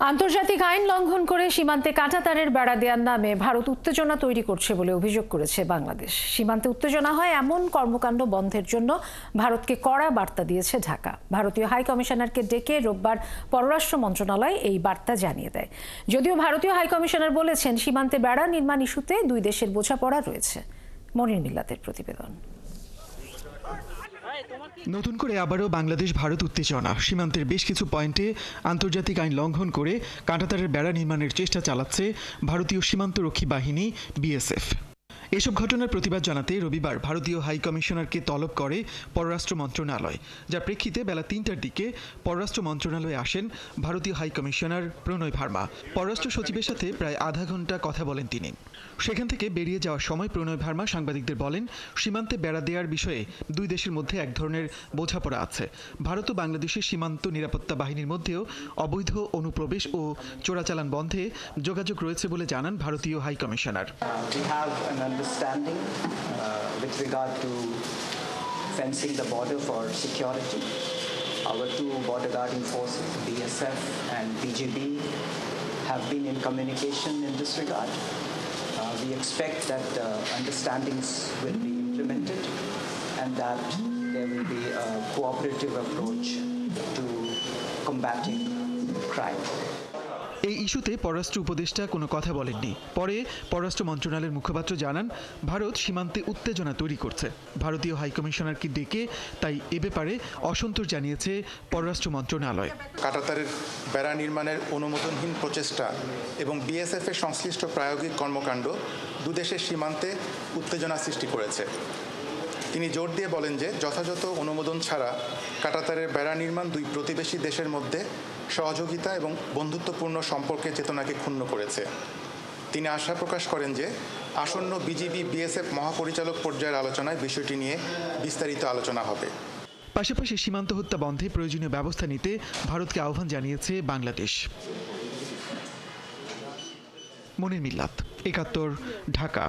আন্তর্জাতিক আইন লঙ্ঘন করে সীমান্তে কাঁটাতারের বেড়া দেওয়ার নামে ভারত উত্তেজনা তৈরি করছে বলে অভিযোগ করেছে বাংলাদেশ। সীমান্তে উত্তেজনা হয় এমন কর্মকাণ্ড বন্ধের জন্য ভারতকে কড়া বার্তা দিয়েছে ঢাকা। ভারতীয় হাই কমিশনারকে ডেকে রোববার পররাষ্ট্র মন্ত্রণালয় এই বার্তা জানিয়ে দেয়। যদিও ভারতীয় হাই কমিশনার বলেছেন সীমান্তে বেড়া নির্মাণ ইস্যুতে দুই দেশের বোঝাপড়া রয়েছে। মনির মিল্লাতের প্রতিবেদন। নতুন করে আবারও বাংলাদেশ ভারত উত্তেজনা। সীমান্তের বেশ কিছু পয়েন্টে আন্তর্জাতিক আইন লঙ্ঘন করে কাঁটাতারের বেড়া নির্মাণের চেষ্টা চালাচ্ছে ভারতীয় সীমান্তরক্ষী বাহিনী বিএসএফ। এসব ঘটনার প্রতিবাদ জানাতে রবিবার ভারতীয় হাই কমিশনারকে তলব করে পররাষ্ট্র মন্ত্রণালয়, যার প্রেক্ষিতে বেলা ৩টার দিকে পররাষ্ট্র মন্ত্রণালয়ে আসেন ভারতীয় হাই কমিশনার প্রণয় ভার্মা। পররাষ্ট্র সচিবের সাথে প্রায় আধা ঘন্টা কথা বলেন তিনি। সেখান থেকে বেরিয়ে যাওয়ার সময় প্রণয় ভার্মা সাংবাদিকদের বলেন, সীমান্তে বেড়া দেওয়ার বিষয়ে দুই দেশের মধ্যে এক ধরনের বোঝাপড়া আছে। ভারত ও বাংলাদেশের সীমান্ত নিরাপত্তা বাহিনীর মধ্যেও অবৈধ অনুপ্রবেশ ও চোরাচালান বন্ধে যোগাযোগ রয়েছে বলে জানান ভারতীয় high commissioner. Understanding with regard to fencing the border for security. Our two border guarding forces, BSF and BGB, have been in communication in this regard. We expect that understandings will be implemented and that there will be a cooperative approach to combating crime. এই ইস্যুতে পররাষ্ট্র উপদেষ্টা কোনো কথা বলেননি। পরে পররাষ্ট্র মন্ত্রণালয়ের মুখপাত্র জানান, ভারত সীমান্তে উত্তেজনা তৈরি করছে। ভারতীয় হাই কমিশনারকে ডেকে তাই এ ব্যাপারে অসন্তোষ জানিয়েছে পররাষ্ট্র মন্ত্রণালয়। কাঁটাতারের বেড়া নির্মাণের অনুমোদনহীন প্রচেষ্টা এবং বিএসএফ এর সংশ্লিষ্ট প্রায়োগিক কর্মকাণ্ড দুদেশের সীমান্তে উত্তেজনা সৃষ্টি করেছে। তিনি জোর দিয়ে বলেন যে যথাযথ অনুমোদন ছাড়া কাঁটাতারের বেড়া নির্মাণ দুই প্রতিবেশী দেশের মধ্যে সহযোগিতা এবং বন্ধুত্বপূর্ণ সম্পর্কের চেতনাকে ক্ষুণ্ণ করেছে। তিনি আশা প্রকাশ করেন যে আসন্ন বিজিবি বিএসএফ মহাপরিচালক পর্যায়ের আলোচনায় বিষয়টি নিয়ে বিস্তারিত আলোচনা হবে। পাশাপাশি সীমান্ত হত্যা বন্ধে প্রয়োজনীয় ব্যবস্থা নিতে ভারতকে আহ্বান জানিয়েছে বাংলাদেশ। মনির মিল্লাত, ৭১, ঢাকা।